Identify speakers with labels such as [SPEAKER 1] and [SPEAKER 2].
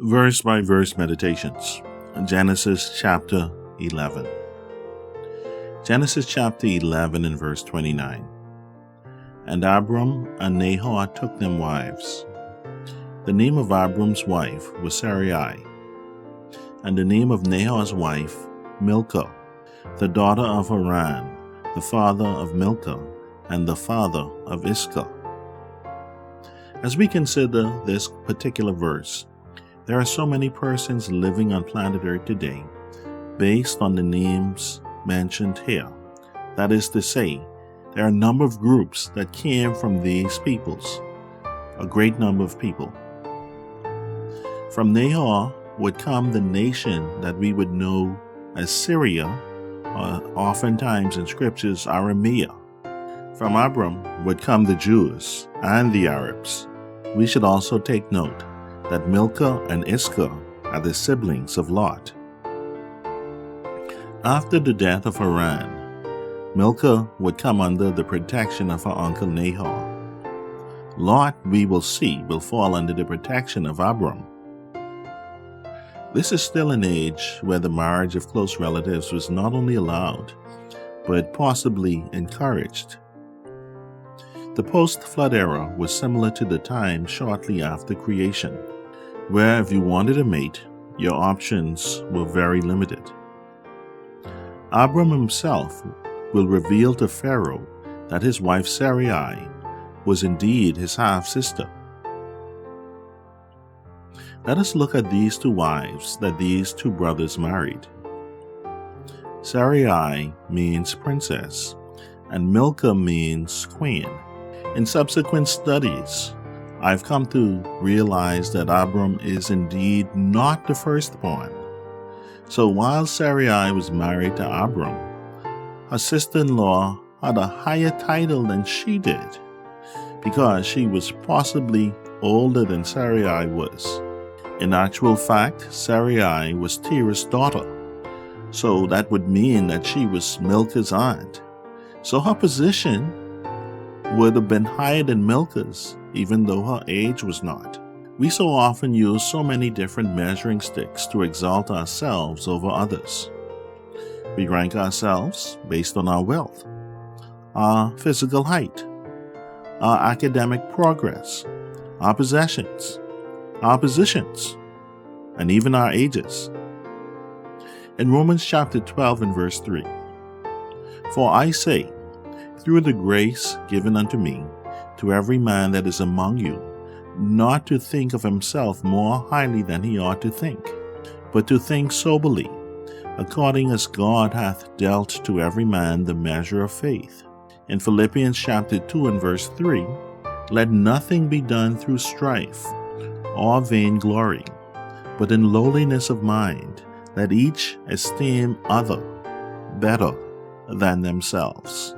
[SPEAKER 1] Verse by verse meditations. Genesis chapter 11. Genesis chapter 11 and verse 29. And Abram and Nahor took them wives. The name of Abram's wife was Sarai, and the name of Nahor's wife Milcah, the daughter of Haran, the father of Milcah, and the father of Iscah. As we consider this particular verse, there are so many persons living on planet Earth today based on the names mentioned here. That is to say, there are a number of groups that came from these peoples, a great number of people. From Nahor would come the nation that we would know as Syria, or oftentimes in scriptures Aramea. From Abram would come the Jews and the Arabs. We should also take note that Milcah and Iscah are the siblings of Lot. After the death of Haran, Milcah would come under the protection of her uncle Nahor. Lot, we will see, will fall under the protection of Abram. This is still an age where the marriage of close relatives was not only allowed, but possibly encouraged. The post-flood era was similar to the time shortly after creation, where if you wanted a mate, your options were very limited. Abram himself will reveal to Pharaoh that his wife Sarai was indeed his half-sister. Let us look at these two wives that these two brothers married. Sarai means princess, and Milcah means queen. In subsequent studies, I've come to realize that Abram is indeed not the firstborn. So while Sarai was married to Abram, her sister-in-law had a higher title than she did, because she was possibly older than Sarai was. In actual fact, Sarai was Terah's daughter, so that would mean that she was Milcah's aunt. So her position would have been higher than Milcah's, even though her age was not. We so often use so many different measuring sticks to exalt ourselves over others. We rank ourselves based on our wealth, our physical height, our academic progress, our possessions, our positions, and even our ages. In Romans chapter 12 and verse 3, "For I say, through the grace given unto me, to every man that is among you, not to think of himself more highly than he ought to think, but to think soberly, according as God hath dealt to every man the measure of faith." In Philippians chapter 2 and verse 3, "Let nothing be done through strife or vainglory, but in lowliness of mind, let each esteem other better than themselves."